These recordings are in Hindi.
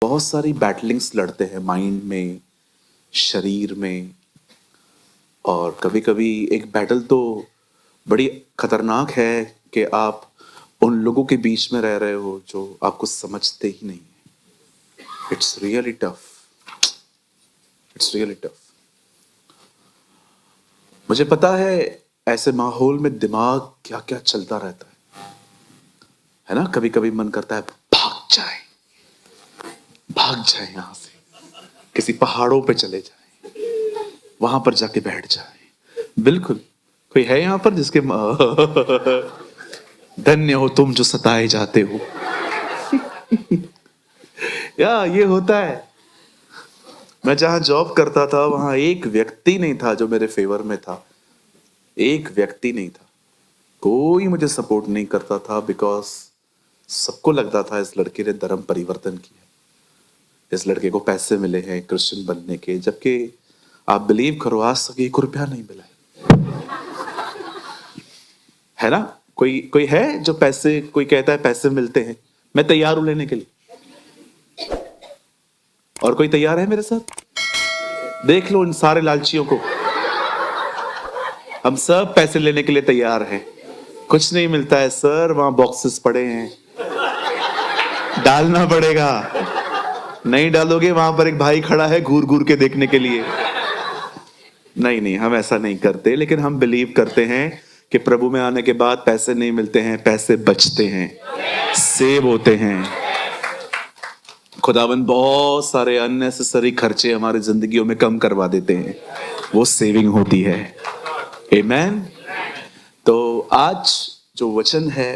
बहुत सारी बैटलिंग्स लड़ते हैं माइंड में, शरीर में। और कभी कभी एक बैटल तो बड़ी खतरनाक है कि आप उन लोगों के बीच में रह रहे हो जो आपको समझते ही नहीं। It's really tough, it's really tough. मुझे पता है ऐसे माहौल में दिमाग क्या क्या चलता रहता है ना। कभी कभी मन करता है भाग जाए, भाग जाए यहां से, किसी पहाड़ों पे चले जाए, वहां पर जाके बैठ जाए। बिल्कुल। कोई है यहां पर जिसके धन्य हो तुम जो सताए जाते हो। या ये होता है। मैं जहां जॉब करता था वहां एक व्यक्ति नहीं था जो मेरे फेवर में था। एक व्यक्ति नहीं था। कोई मुझे सपोर्ट नहीं करता था, बिकॉज सबको लगता था इस लड़के ने धर्म परिवर्तन किया, इस लड़के को पैसे मिले हैं क्रिश्चियन बनने के। जबकि आप बिलीव करो आज तक 1 रुपया नहीं मिला है ना। कोई कोई है जो पैसे, कोई कहता है पैसे मिलते हैं, मैं तैयार हूं लेने के लिए। और कोई तैयार है मेरे साथ? देख लो इन सारे लालचियों को, हम सब पैसे लेने के लिए तैयार हैं। कुछ नहीं मिलता है सर, वहां बॉक्सेस पड़े हैं, डालना पड़ेगा। नहीं डालोगे वहां पर एक भाई खड़ा है घूर घूर के देखने के लिए। नहीं नहीं, हम ऐसा नहीं करते, लेकिन हम बिलीव करते हैं कि प्रभु में आने के बाद पैसे नहीं मिलते हैं, पैसे बचते हैं, सेव होते हैं। खुदावन बहुत सारे अननेसेसरी खर्चे हमारी जिंदगियों में कम करवा देते हैं, वो सेविंग होती है। आमेन। तो आज जो वचन है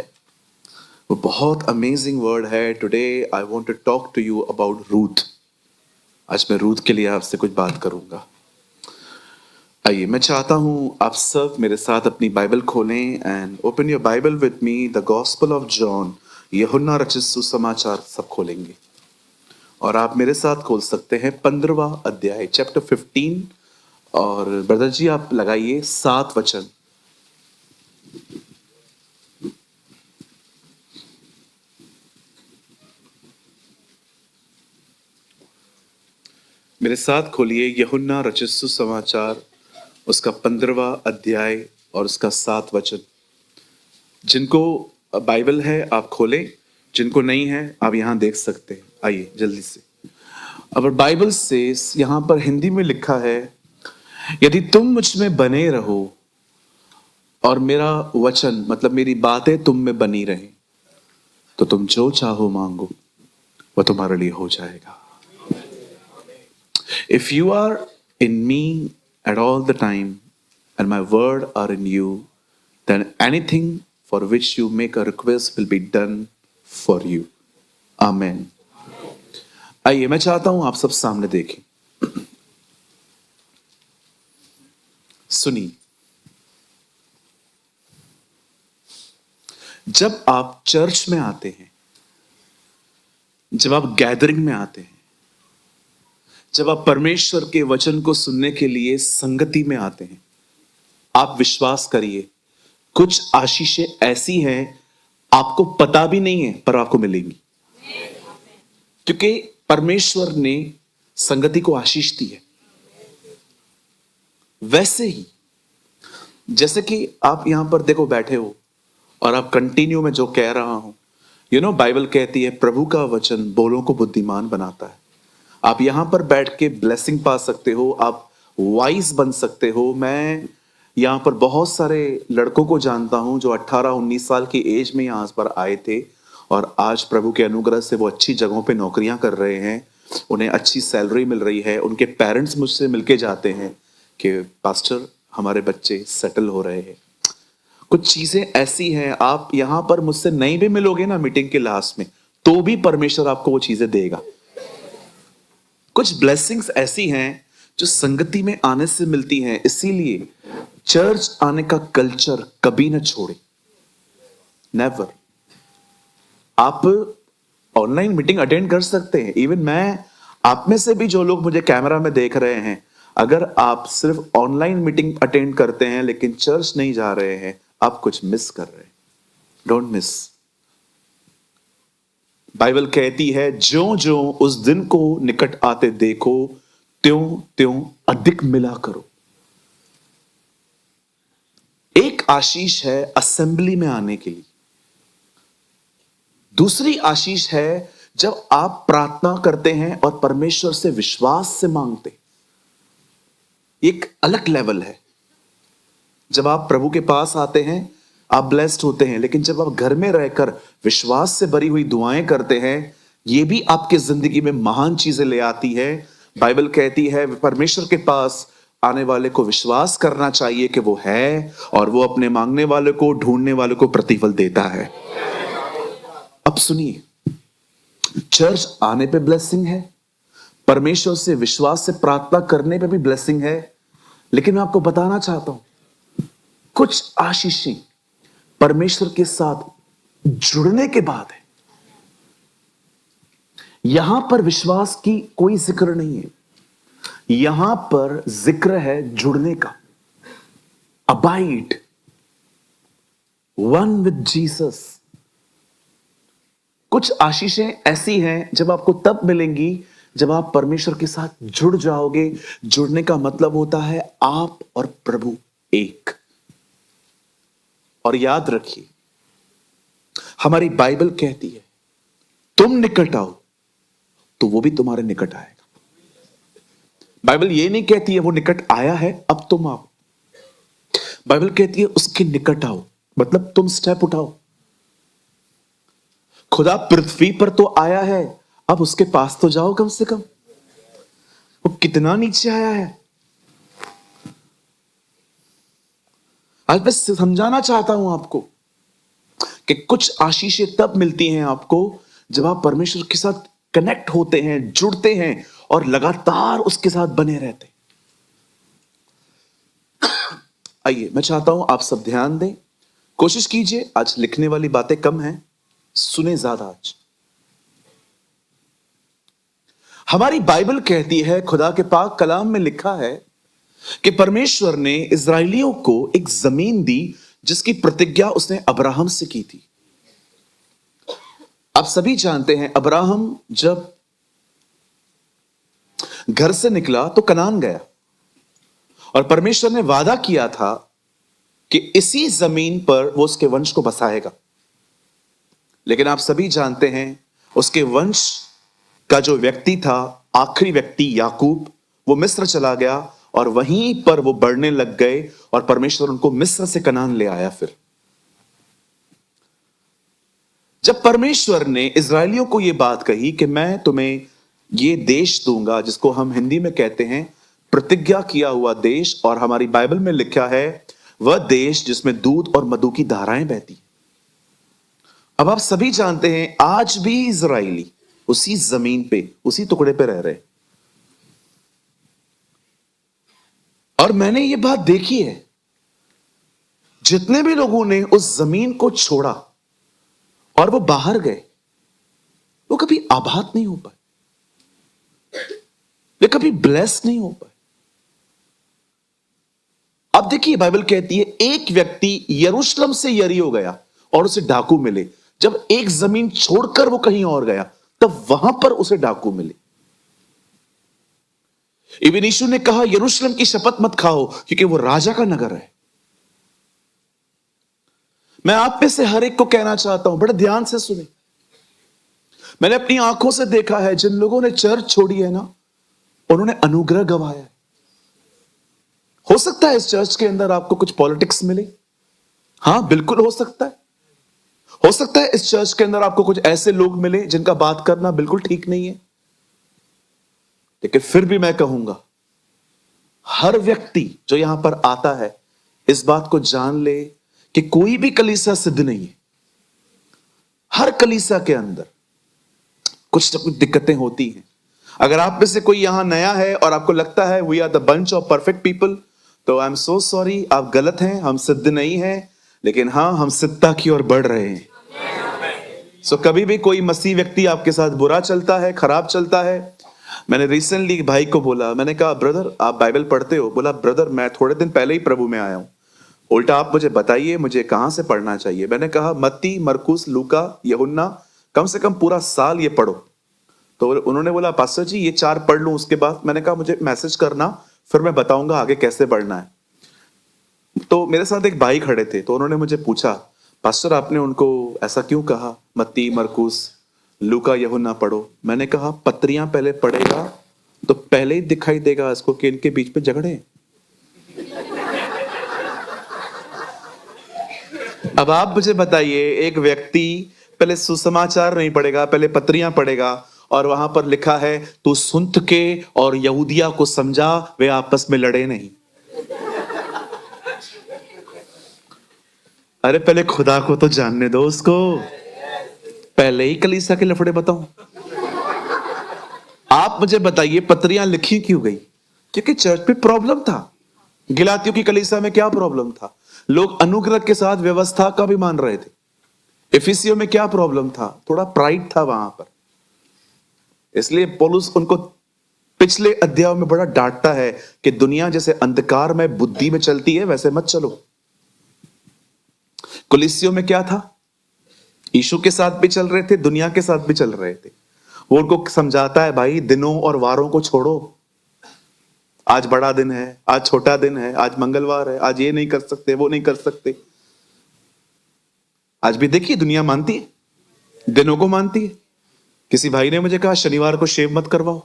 वो बहुत अमेजिंग वर्ड है। Today I want to talk to you about Ruth. आज मैं रूथ के लिए आपसे कुछ बात करूंगा। आइए, मैं चाहता हूं आप सब मेरे साथ अपनी बाइबल खोलें and open your Bible with me, the gospel of John, यूहन्ना रचित सुसमाचार सब खोलेंगे। और आप मेरे साथ खोल सकते हैं 15वां अध्याय, चैप्टर 15। और ब्रदर जी आप लगाइए 7 वचन। मेरे साथ खोलिए यूहन्ना रचित सुसमाचार, उसका 15वां अध्याय और उसका 7 वचन। जिनको बाइबल है आप खोलें, जिनको नहीं है आप यहां देख सकते हैं। आइए जल्दी से। अब बाइबल से यहां पर हिंदी में लिखा है, यदि तुम मुझ में बने रहो और मेरा वचन मतलब मेरी बातें तुम में बनी रहे, तो तुम जो चाहो मांगो वो तुम्हारे लिए हो जाएगा। If you are in me at all the time and my word are in you, then anything for which you make a request will be done for you. Amen. आइए, मैं चाहता हूं आप सब सामने देखें, सुनिए। जब आप चर्च में आते हैं, जब आप गैदरिंग में आते हैं, जब आप परमेश्वर के वचन को सुनने के लिए संगति में आते हैं, आप विश्वास करिए कुछ आशीषें ऐसी हैं आपको पता भी नहीं है पर आपको मिलेंगी, क्योंकि परमेश्वर ने संगति को आशीष दी है। वैसे ही जैसे कि आप यहां पर देखो बैठे हो और आप कंटिन्यू में जो कह रहा हूं, बाइबल कहती है प्रभु का वचन बोलों को बुद्धिमान बनाता है। आप यहां पर बैठ के ब्लेसिंग पा सकते हो, आप वाइज बन सकते हो। मैं यहां पर बहुत सारे लड़कों को जानता हूं जो 18-19 साल की एज में यहां पर आए थे और आज प्रभु के अनुग्रह से वो अच्छी जगहों पे नौकरियां कर रहे हैं, उन्हें अच्छी सैलरी मिल रही है। उनके पेरेंट्स मुझसे मिलके जाते हैं कि पास्टर हमारे बच्चे सेटल हो रहे हैं। कुछ चीजें ऐसी हैं, आप यहां पर मुझसे नहीं भी मिलोगे ना मीटिंग के लास्ट में, तो भी परमेश्वर आपको वो चीजें देगा। कुछ ब्लेसिंग्स ऐसी हैं जो संगति में आने से मिलती हैं। इसीलिए चर्च आने का कल्चर कभी ना छोड़े, नेवर। आप ऑनलाइन मीटिंग अटेंड कर सकते हैं। इवन मैं, आप में से भी जो लोग मुझे कैमरा में देख रहे हैं, अगर आप सिर्फ ऑनलाइन मीटिंग अटेंड करते हैं लेकिन चर्च नहीं जा रहे हैं, आप कुछ मिस कर रहे हैं। Don't miss. बाइबल कहती है ज्यों ज्यों उस दिन को निकट आते देखो, त्यों त्यों अधिक मिला करो। एक आशीष है असेंबली में आने के लिए, दूसरी आशीष है जब आप प्रार्थना करते हैं और परमेश्वर से विश्वास से मांगते। एक अलग लेवल है। जब आप प्रभु के पास आते हैं आप ब्लेस्ड होते हैं, लेकिन जब आप घर में रहकर विश्वास से भरी हुई दुआएं करते हैं, यह भी आपके जिंदगी में महान चीजें ले आती है। बाइबल कहती है परमेश्वर के पास आने वाले को विश्वास करना चाहिए कि वो है, और वो अपने मांगने वाले को, ढूंढने वाले को प्रतिफल देता है। अब सुनिए, चर्च आने पे ब्लेसिंग है, परमेश्वर से विश्वास से प्रार्थना करने पे भी ब्लेसिंग है, लेकिन मैं आपको बताना चाहता हूं कुछ आशीषें परमेश्वर के साथ जुड़ने के बाद है। यहां पर विश्वास की कोई जिक्र नहीं है, यहां पर जिक्र है जुड़ने का। Abide one with Jesus. कुछ आशीषें ऐसी हैं जब आपको तब मिलेंगी जब आप परमेश्वर के साथ जुड़ जाओगे। जुड़ने का मतलब होता है आप और प्रभु एक। और याद रखिए, हमारी बाइबल कहती है तुम निकट आओ तो वो भी तुम्हारे निकट आएगा। बाइबल ये नहीं कहती है वो निकट आया है अब तुम आओ। बाइबल कहती है उसके निकट आओ, मतलब तुम स्टेप उठाओ। खुदा पृथ्वी पर तो आया है, अब उसके पास तो जाओ कम से कम। वो कितना नीचे आया है। आज मैं समझाना चाहता हूं आपको कि कुछ आशीषें तब मिलती हैं आपको जब आप परमेश्वर के साथ कनेक्ट होते हैं, जुड़ते हैं और लगातार उसके साथ बने रहते हैं। आइए, मैं चाहता हूं आप सब ध्यान दें, कोशिश कीजिए। आज लिखने वाली बातें कम हैं, सुने ज्यादा। आज हमारी बाइबल कहती है, खुदा के पाक कलाम में लिखा है कि परमेश्वर ने इस्राएलियों को एक जमीन दी जिसकी प्रतिज्ञा उसने अब्राहम से की थी। आप सभी जानते हैं अब्राहम जब घर से निकला तो कनान गया, और परमेश्वर ने वादा किया था कि इसी जमीन पर वो उसके वंश को बसाएगा। लेकिन आप सभी जानते हैं उसके वंश का जो व्यक्ति था, आखिरी व्यक्ति याकूब, वो मिस्र चला गया और वहीं पर वो बढ़ने लग गए और परमेश्वर उनको मिस्र से कनान ले आया। फिर जब परमेश्वर ने इस्राएलियों को यह बात कही कि मैं तुम्हें ये देश दूंगा, जिसको हम हिंदी में कहते हैं प्रतिज्ञा किया हुआ देश, और हमारी बाइबल में लिखा है वह देश जिसमें दूध और मधु की धाराएं बहती। अब आप सभी जानते हैं आज भी इजराइली उसी जमीन पे, उसी टुकड़े पे रह रहे। और मैंने ये बात देखी है, जितने भी लोगों ने उस जमीन को छोड़ा और वो बाहर गए, वो कभी आबाद नहीं हो पाए, वे कभी ब्लेस नहीं हो पाए। अब देखिए, बाइबल कहती है एक व्यक्ति यरूशलेम से यरीहो गया और उसे डाकू मिले। जब एक जमीन छोड़कर वो कहीं और गया तब वहां पर उसे डाकू मिले। इब्न यीशु ने कहा यरूशलेम की शपथ मत खाओ क्योंकि वो राजा का नगर है। मैं आप में से हर एक को कहना चाहता हूं, बड़े ध्यान से सुने। मैंने अपनी आंखों से देखा है जिन लोगों ने चर्च छोड़ी है ना, उन्होंने अनुग्रह गंवाया है। हो सकता है इस चर्च के अंदर आपको कुछ पॉलिटिक्स मिले, हां बिल्कुल हो सकता है। हो सकता है इस चर्च के अंदर आपको कुछ ऐसे लोग मिले जिनका बात करना बिल्कुल ठीक नहीं है, लेकिन फिर भी मैं कहूंगा हर व्यक्ति जो यहां पर आता है इस बात को जान ले कि कोई भी कलीसिया सिद्ध नहीं है। हर कलीसिया के अंदर कुछ ना कुछ दिक्कतें होती हैं। अगर आप में से कोई यहां नया है और आपको लगता है we are the bunch of perfect people, तो आई एम सो सॉरी, आप गलत हैं। हम सिद्ध नहीं हैं, लेकिन हां हम सिद्धता की ओर बढ़ रहे हैं। सो कभी भी कोई मसीह व्यक्ति आपके साथ बुरा चलता है, खराब चलता है, मैंने रिसेंटली भाई को बोला, मैंने कहा ब्रदर आप बाइबल पढ़ते हो? बोला ब्रदर मैं थोड़े दिन पहले ही प्रभु में आया हूं। उल्टा आप मुझे बताइए मुझे कहां से पढ़ना चाहिए। मैंने कहा मत्ती, मरकुस, लूका, यूहन्ना, कम से कम पूरा साल ये पढ़ो। तो उन्होंने बोला पास्टर जी ये 4 पढ़ लूं उसके बाद। मैंने कहा मुझे मैसेज करना, फिर मैं बताऊंगा आगे कैसे पढ़ना है। तो मेरे साथ एक भाई खड़े थे, तो उन्होंने मुझे पूछा पास्टर आपने उनको ऐसा क्यों कहा, मत्ती मरकुस लूका यूहन्ना पढ़ो। मैंने कहा पत्रियां पहले पढ़ेगा तो पहले ही दिखाई देगा इसको कि इनके बीच में झगड़े हैं। अब आप मुझे बताइए, एक व्यक्ति पहले सुसमाचार नहीं पढ़ेगा, पहले पत्रियां पढ़ेगा और वहां पर लिखा है तू सुन्त के और यहूदिया को समझा, वे आपस में लड़े नहीं। अरे पहले खुदा को तो जानने दो उसको, पहले ही कलीसिया के लफड़े बताओ। आप मुझे बताइए पत्रियां लिखी क्यों गई? क्योंकि चर्च में प्रॉब्लम था। गिलातियों की कलीसिया में क्या प्रॉब्लम था? लोग अनुग्रह के साथ व्यवस्था का भी मान रहे थे। इफिसियों में क्या प्रॉब्लम था? थोड़ा प्राइड था वहां पर। इसलिए पौलुस उनको पिछले अध्याय में बड़ा डांटता है कि दुनिया जैसे अंधकार में बुद्धि में चलती है वैसे मत चलो। कलीसियों में क्या था? यीशु के साथ भी चल रहे थे, दुनिया के साथ भी चल रहे थे। वो उनको समझाता है भाई दिनों और वारों को छोड़ो। आज बड़ा दिन है, आज छोटा दिन है, आज मंगलवार है, आज ये नहीं कर सकते, वो नहीं कर सकते। आज भी देखिए दुनिया मानती है, दिनों को मानती है। किसी भाई ने मुझे कहा शनिवार को शेव मत करवाओ।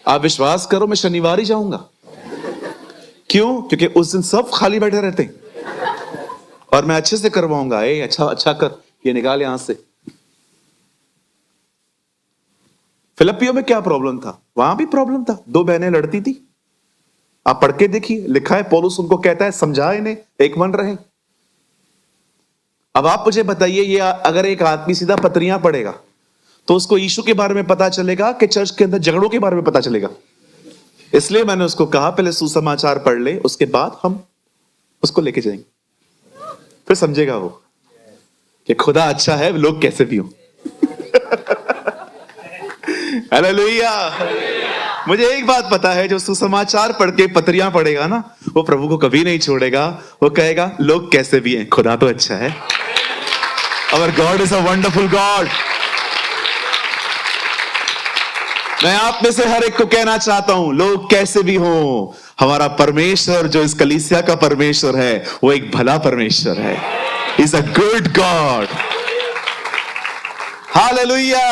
आप विश्वास करो मैं शनिवार ही जाऊंगा। क्यों? क्योंकि उस दिन सब खाली बैठे रहते हैं और मैं अच्छे से करवाऊंगा। अच्छा अच्छा कर, ये निकाल यहां से। फिलिपियों में क्या प्रॉब्लम था? वहां भी प्रॉब्लम था, 2 बहनें लड़ती थी। आप पढ़ के देखिए, लिखा है पौलुस उनको कहता है समझा इन्हें, एक मन रहे। अब आप मुझे बताइए, ये अगर एक आदमी सीधा पत्रियां पढ़ेगा तो उसको यीशु के बारे में पता चलेगा कि चर्च के अंदर झगड़ों के बारे में पता चलेगा? इसलिए मैंने उसको कहा पहले सुसमाचार पढ़ ले, उसके बाद हम उसको लेके जाएंगे, फिर समझेगा वो कि खुदा अच्छा है, लोग कैसे भी हो। हालेलुया। मुझे एक बात पता है, जो सुसमाचार पढ़ के पत्रियां पढ़ेगा ना, वो प्रभु को कभी नहीं छोड़ेगा। वो कहेगा लोग कैसे भी हैं, खुदा तो अच्छा है। Our God is a wonderful God। मैं आप में से हर एक को कहना चाहता हूं, लोग कैसे भी हों, हमारा परमेश्वर जो इस कलीसिया का परमेश्वर है वो एक भला परमेश्वर है। He's a good God। Hallelujah.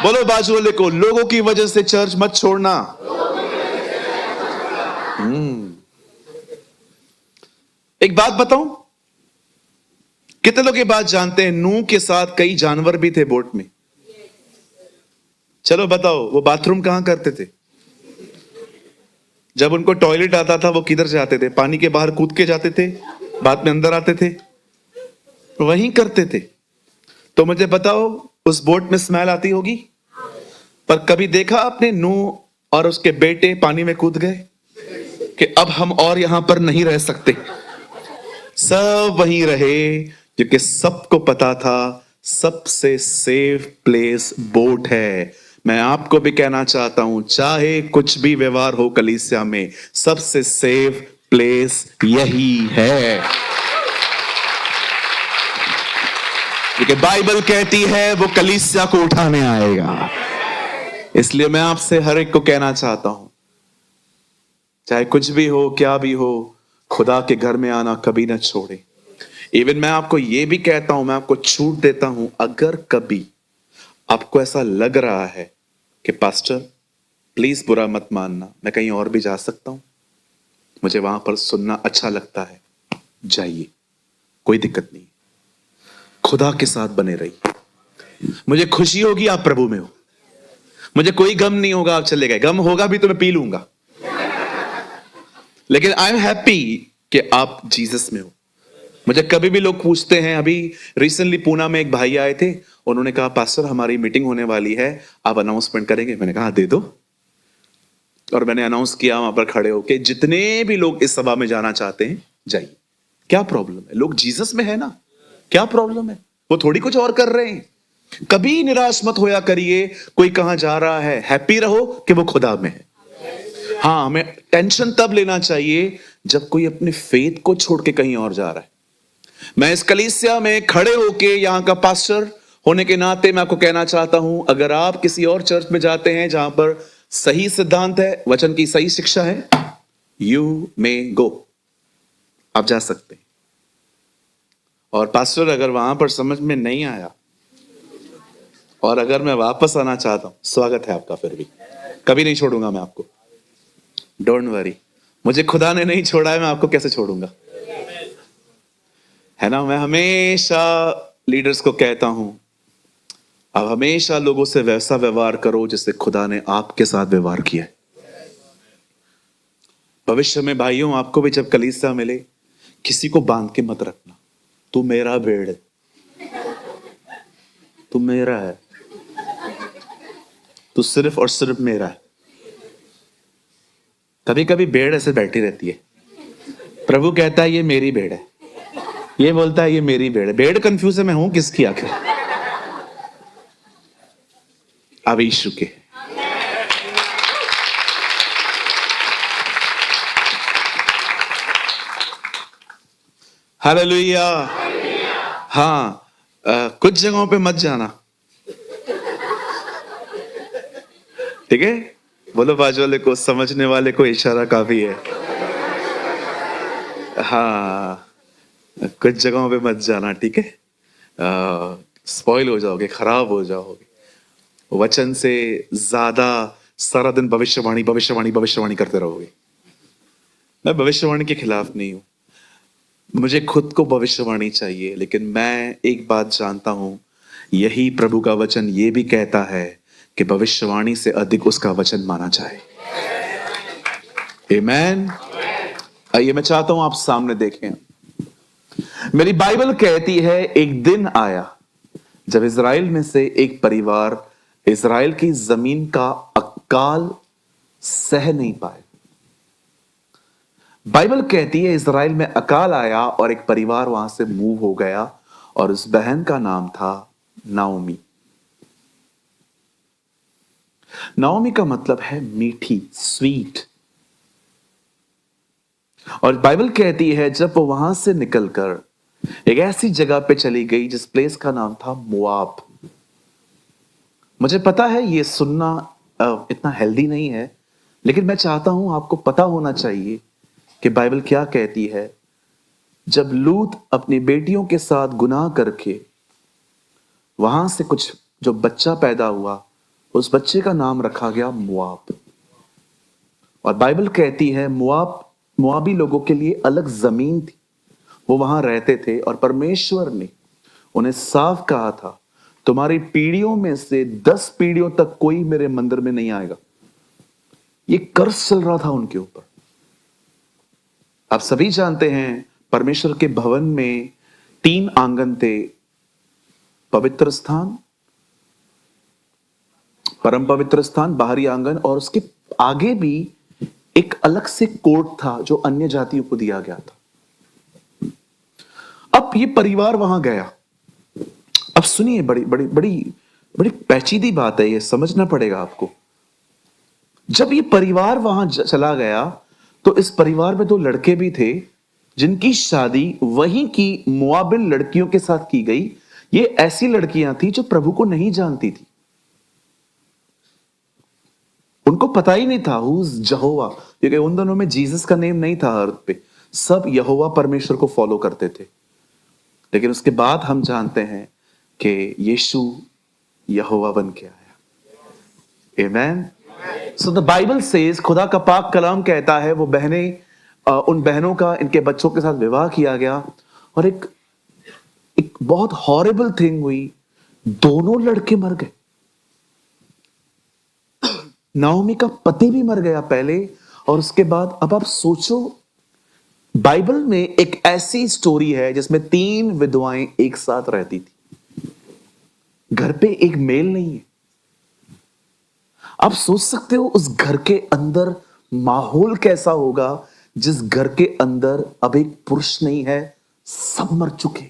बोलो बाजू वाले को, लोगों की वजह से चर्च मत छोड़ना। एक बात बताऊं, कितने लोग ये बात जानते हैं नूह के साथ कई जानवर भी थे बोट में? चलो बताओ, वो बाथरूम कहां करते थे? जब उनको टॉयलेट आता था वो किधर जाते थे? पानी के बाहर कूद के जाते थे, बाद में अंदर आते थे, वहीं करते थे। तो मुझे बताओ उस बोट में स्मेल आती होगी? पर कभी देखा आपने नूह और उसके बेटे पानी में कूद गए कि अब हम और यहां पर नहीं रह सकते? सब वहीं रहे क्योंकि सबको पता था सबसे सेफ प्लेस बोट है। मैं आपको भी कहना चाहता हूं, चाहे कुछ भी व्यवहार हो कलीसिया में, सबसे सेफ प्लेस यही है। क्योंकि बाइबल कहती है वो कलीसिया को उठाने आएगा। इसलिए मैं आपसे हर एक को कहना चाहता हूं, चाहे कुछ भी हो, क्या भी हो, खुदा के घर में आना कभी ना छोड़े। इवन मैं आपको यह भी कहता हूं, मैं आपको छूट देता हूं, अगर कभी आपको ऐसा लग रहा है कि पास्टर प्लीज बुरा मत मानना, मैं कहीं और भी जा सकता हूं, मुझे वहां पर सुनना अच्छा लगता है, जाइए, कोई दिक्कत नहीं। खुदा के साथ बने रहिए। मुझे खुशी होगी आप प्रभु में हो, मुझे कोई गम नहीं होगा आप चले गए। गम होगा भी तो मैं पी लूंगा, लेकिन आई एम हैप्पी कि आप जीसस में हो। मुझे कभी भी लोग पूछते हैं, अभी रिसेंटली पूना में एक भाई आए थे, उन्होंने कहा पास्टर हमारी मीटिंग होने वाली है, आप अनाउंसमेंट करेंगे? मैंने कहा दे दो। और मैंने अनाउंस किया वहां पर खड़े होके, जितने भी लोग इस सभा में जाना चाहते हैं जाइए। क्या प्रॉब्लम है? लोग जीसस में है ना, क्या प्रॉब्लम है? वो थोड़ी कुछ और कर रहे हैं। कभी निराश मत होया करिए कोई कहां जा रहा है, हैप्पी रहो कि वो खुदा में है। हाँ, हमें टेंशन तब लेना चाहिए जब कोई अपने फेथ को छोड़ के कहीं और जा रहा है। मैं इस कलीसिया में खड़े होके यहां का पास्टर होने के नाते मैं आपको कहना चाहता हूं, अगर आप किसी और चर्च में जाते हैं जहां पर सही सिद्धांत है, वचन की सही शिक्षा है, यू मे गो, आप जा सकते हैं। और पास्टर अगर वहां पर समझ में नहीं आया और अगर मैं वापस आना चाहता हूं, स्वागत है आपका, फिर भी कभी नहीं छोड़ूंगा मैं आपको। डोंट वरी, मुझे खुदा ने नहीं छोड़ा है, मैं आपको कैसे छोड़ूंगा, है ना। मैं हमेशा लीडर्स को कहता हूं, आप हमेशा लोगों से वैसा व्यवहार करो जैसे खुदा ने आपके साथ व्यवहार किया है। भविष्य में भाइयों, आपको भी जब कलीसिया मिले, किसी को बांध के मत रखना, तू मेरा भेड़ है, तू मेरा है, तू सिर्फ और सिर्फ मेरा है। कभी कभी भेड़ ऐसे बैठी रहती है, प्रभु कहता है ये मेरी भेड़ है, ये बोलता है ये मेरी भेड़ है। भेड़ कंफ्यूज है, मैं हूं किसकी आखिर? अब यीशु के। हालेलुया। हाँ, कुछ जगहों पे मत जाना, ठीक है। बोलो बाजू वाले को, समझने वाले को इशारा काफी है। हाँ, कुछ जगहों पे मत जाना, ठीक है। स्पॉइल हो जाओगे, खराब हो जाओगे। वचन से ज्यादा सारा दिन भविष्यवाणी भविष्यवाणी भविष्यवाणी करते रहोगे। मैं भविष्यवाणी के खिलाफ नहीं हूं, मुझे खुद को भविष्यवाणी चाहिए, लेकिन मैं एक बात जानता हूं, यही प्रभु का वचन ये भी कहता है कि भविष्यवाणी से अधिक उसका वचन माना जाए। आमीन। आइए, मैं चाहता हूं आप सामने देखें। मेरी बाइबल कहती है एक दिन आया जब इजराइल में से एक परिवार इजराइल की जमीन का अकाल सह नहीं पाए। बाइबल कहती है इजराइल में अकाल आया और एक परिवार वहां से मूव हो गया, और उस बहन का नाम था नाओमी। नाओमी का मतलब है मीठी, स्वीट। और बाइबल कहती है जब वो वहां से निकलकर एक ऐसी जगह पे चली गई जिस प्लेस का नाम था मोआब। मुझे पता है ये सुनना इतना हेल्दी नहीं है, लेकिन मैं चाहता हूं आपको पता होना चाहिए कि बाइबल क्या कहती है। जब लूत अपनी बेटियों के साथ गुनाह करके वहां से कुछ जो बच्चा पैदा हुआ, उस बच्चे का नाम रखा गया मोआब। और बाइबल कहती है मोआबी लोगों के लिए अलग जमीन थी, वो वहां रहते थे, और परमेश्वर ने उन्हें साफ कहा था तुम्हारी पीढ़ियों में से 10 पीढ़ियों तक कोई मेरे मंदिर में नहीं आएगा। ये कर्ज चल रहा था उनके ऊपर। आप सभी जानते हैं परमेश्वर के भवन में 3 आंगन थे, पवित्र स्थान, परम पवित्र स्थान, बाहरी आंगन, और उसके आगे भी एक अलग से कोर्ट था जो अन्य जातियों को दिया गया था। अब ये परिवार वहां गया। अब सुनिए, बड़ी बड़ी बड़ी बड़ी पेचीदी बात है, ये समझना पड़ेगा आपको। जब ये परिवार वहां चला गया तो इस परिवार में 2 लड़के भी थे जिनकी शादी वहीं की मोआबिल लड़कियों के साथ की गई। ये ऐसी लड़कियां थी जो प्रभु को नहीं जानती थी, उनको पता ही नहीं था हु इज यहोवा, क्योंकि उन दोनों में जीसस का नेम नहीं था अर्थ पे, सब यहोवा परमेश्वर को फॉलो करते थे। लेकिन उसके बाद हम जानते हैं कि यीशु यहोवा बन के आया। आमेन। सो द बाइबल सेज, खुदा का पाक कलाम कहता है, वो बहनें, उन बहनों का इनके बच्चों के साथ विवाह किया गया, और एक बहुत हॉरिबल थिंग हुई, दोनों लड़के मर गए। नाओमी का पति भी मर गया पहले, और उसके बाद अब आप सोचो, बाइबल में एक ऐसी स्टोरी है जिसमें 3 विधवाएं एक साथ रहती थी, घर पे एक मेल नहीं है। आप सोच सकते हो उस घर के अंदर माहौल कैसा होगा जिस घर के अंदर अब एक पुरुष नहीं है, सब मर चुके।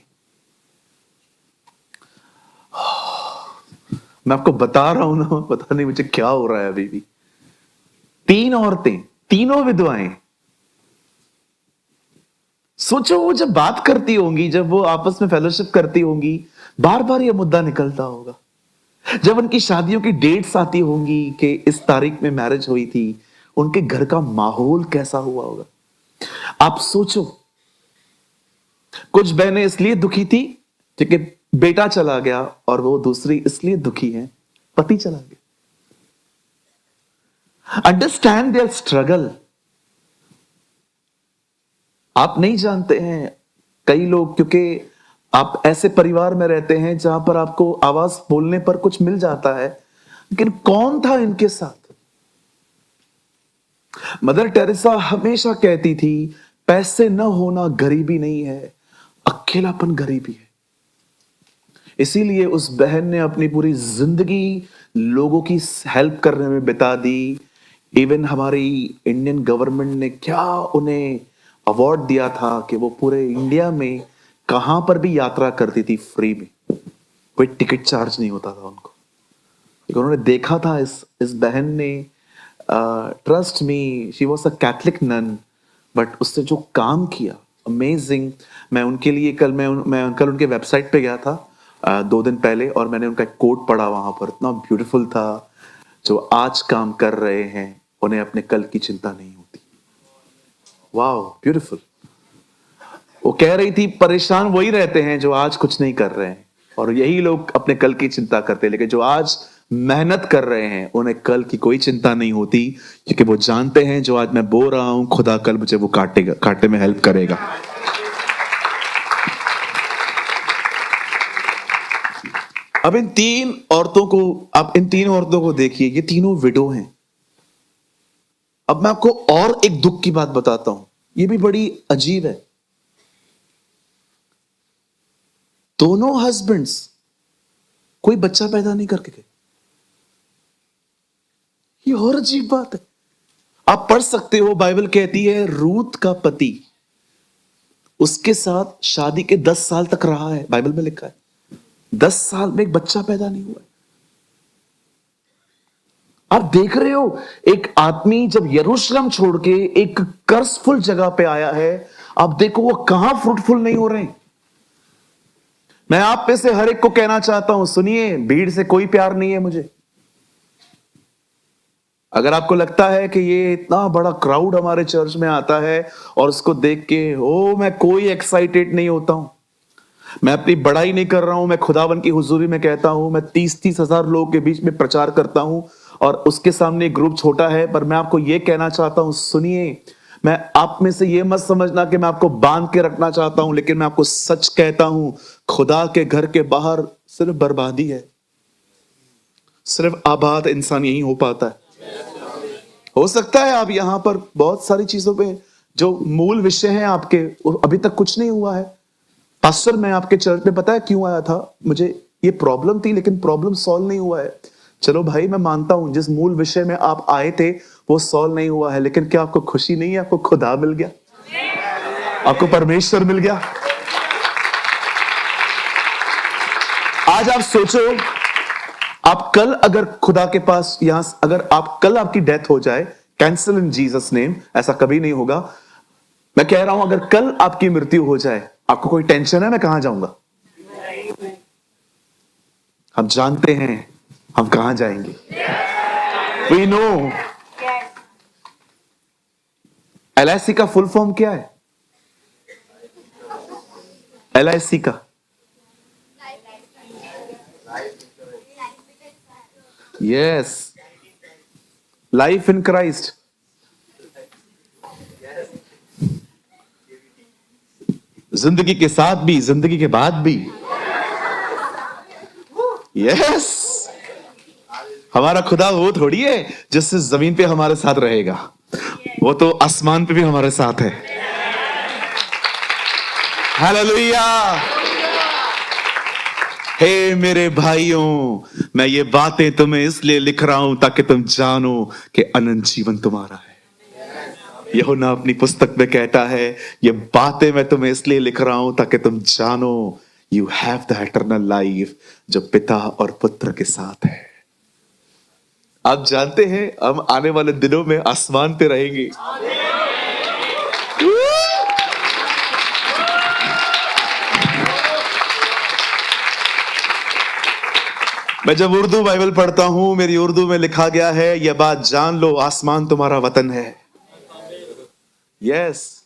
मैं आपको बता रहा हूं ना, पता नहीं मुझे क्या हो रहा है अभी भी। 3 औरतें, तीनों विधवाएं, सोचो वो जब बात करती होंगी, जब वो आपस में फेलोशिप करती होंगी, बार बार ये मुद्दा निकलता होगा। जब उनकी शादियों की डेट्स आती होंगी कि इस तारीख में मैरिज हुई थी, उनके घर का माहौल कैसा हुआ होगा। आप सोचो, कुछ बहनें इसलिए दुखी थी क्योंकि बेटा चला गया, और वो दूसरी इसलिए दुखी है पति चला गया। Understand their struggle. आप नहीं जानते हैं, कई लोग, क्योंकि आप ऐसे परिवार में रहते हैं जहां पर आपको आवाज बोलने पर कुछ मिल जाता है, लेकिन कौन था इनके साथ। मदर टेरेसा हमेशा कहती थी, पैसे न होना गरीबी नहीं है, अकेलापन गरीबी है। इसीलिए उस बहन ने अपनी पूरी जिंदगी लोगों की हेल्प करने में बिता दी। इवन हमारी इंडियन गवर्नमेंट ने क्या उन्हें अवार्ड दिया था कि वो पूरे इंडिया में कहां पर भी यात्रा करती थी फ्री में, कोई टिकट चार्ज नहीं होता था उनको। क्योंकि उन्होंने देखा था इस बहन ने, trust me, she was a Catholic nun, but उसने जो काम किया अमेजिंग। मैं उनके लिए मैं कल उनके वेबसाइट पे गया था 2 दिन पहले, और मैंने उनका एक कोट पढ़ा वहां पर, इतना ब्यूटीफुल था। जो आज काम कर रहे हैं उन्हें अपने कल की चिंता नहीं होती। Wow, beautiful. वो कह रही थी, परेशान वही रहते हैं जो आज कुछ नहीं कर रहे हैं, और यही लोग अपने कल की चिंता करते हैं, लेकिन जो आज मेहनत कर रहे हैं उन्हें कल की कोई चिंता नहीं होती, क्योंकि वो जानते हैं जो आज मैं बो रहा हूं, खुदा कल मुझे वो काटने में हेल्प करेगा। अब इन तीन औरतों को देखिए, ये तीनों विडो हैं। अब मैं आपको और एक दुख की बात बताता हूं, ये भी बड़ी अजीब है। दोनों हस्बैंड्स कोई बच्चा पैदा नहीं करके गए। ये और अजीब बात है। आप पढ़ सकते हो, बाइबल कहती है रूत का पति उसके साथ शादी के 10 साल तक रहा है, बाइबल में लिखा है। 10 साल में एक बच्चा पैदा नहीं हुआ है। आप देख रहे हो, एक आदमी जब यरूशलेम छोड़ के एक कर्सफुल जगह पे आया है, आप देखो वो कहां फ्रूटफुल नहीं हो रहे हैं। मैं आप में से हर एक को कहना चाहता हूं, सुनिए, भीड़ से कोई प्यार नहीं है मुझे। अगर आपको लगता है कि ये इतना बड़ा क्राउड हमारे चर्च में आता है और उसको देख के मैं कोई एक्साइटेड नहीं होता हूं, मैं अपनी बड़ाई नहीं कर रहा हूं, मैं खुदावन की हुजूरी में कहता हूं, मैं 30-30 हजार लोगों के बीच में प्रचार करता हूं और उसके सामने ग्रुप छोटा है, पर मैं आपको यह कहना चाहता हूं, सुनिए, मैं आप में से यह मत समझना कि मैं आपको बांध के रखना चाहता हूं, लेकिन मैं आपको सच कहता हूं, खुदा के घर के बाहर सिर्फ बर्बादी है, सिर्फ आबाद इंसान यही हो पाता है। हो सकता है आप यहां पर बहुत सारी चीजों पे जो मूल विषय हैं आपके, अभी तक कुछ नहीं हुआ है। पास्टर, मैं आपके चर्च में पता है क्यों आया था, मुझे ये प्रॉब्लम थी, लेकिन प्रॉब्लम सॉल्व नहीं हुआ है। चलो भाई, मैं मानता हूं जिस मूल विषय में आप आए थे वो सॉल्व नहीं हुआ है, लेकिन क्या आपको खुशी नहीं है? आपको खुदा मिल गया, आपको परमेश्वर मिल गया। आज आप सोचो, आप कल अगर खुदा के पास यहां, अगर आप कल आपकी डेथ हो जाए, कैंसिल इन जीसस नेम, ऐसा कभी नहीं होगा। मैं कह रहा हूं, अगर कल आपकी मृत्यु हो जाए, आपको कोई टेंशन है मैं कहां जाऊंगा? हम जानते हैं हम कहां जाएंगे। We know. LIC का फुल फॉर्म क्या है? LIC का यस, लाइफ इन क्राइस्ट। जिंदगी के साथ भी, जिंदगी के बाद भी। यस, हमारा खुदा वो थोड़ी है जिससे जमीन पे हमारे साथ रहेगा, वो तो आसमान पे भी हमारे साथ है। हालेलुया। हे मेरे भाइयों, मैं ये बातें तुम्हें इसलिए लिख रहा हूं ताकि तुम जानो कि अनंत जीवन तुम्हारा है। यूहन्ना अपनी पुस्तक में कहता है, ये बातें मैं तुम्हें इसलिए लिख रहा हूं ताकि तुम जानो you have the eternal life, जो पिता और पुत्र के साथ है। आप जानते हैं हम आने वाले दिनों में आसमान पे रहेंगे। मैं जब उर्दू बाइबल पढ़ता हूं, मेरी उर्दू में लिखा गया है, यह बात जान लो आसमान तुम्हारा वतन है। यस,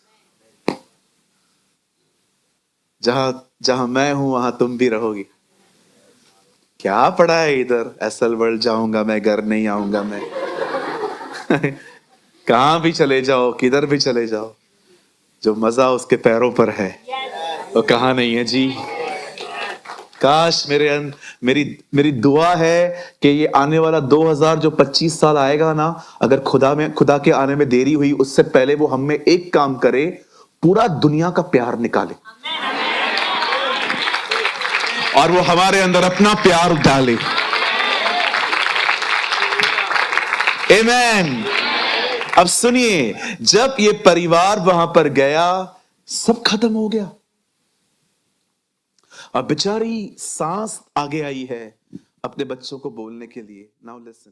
जहां जहां मैं हूं वहां तुम भी रहोगी। क्या पढ़ा है इधर, एसल वर्ल्ड जाऊंगा मैं, घर नहीं आऊंगा मैं। कहां भी चले जाओ, किधर भी चले जाओ, जो मजा उसके पैरों पर है वो कहां नहीं है जी। काश मेरी मेरी दुआ है कि ये आने वाला 2000 जो 25 साल आएगा ना, अगर खुदा के आने में देरी हुई, उससे पहले वो हम में एक काम करे, पूरा दुनिया का प्यार निकाले और वो हमारे अंदर अपना प्यार डाले। आमेन। अब सुनिए, जब ये परिवार वहां पर गया, सब खत्म हो गया। अब बेचारी सांस आगे आई है अपने बच्चों को बोलने के लिए। Now listen.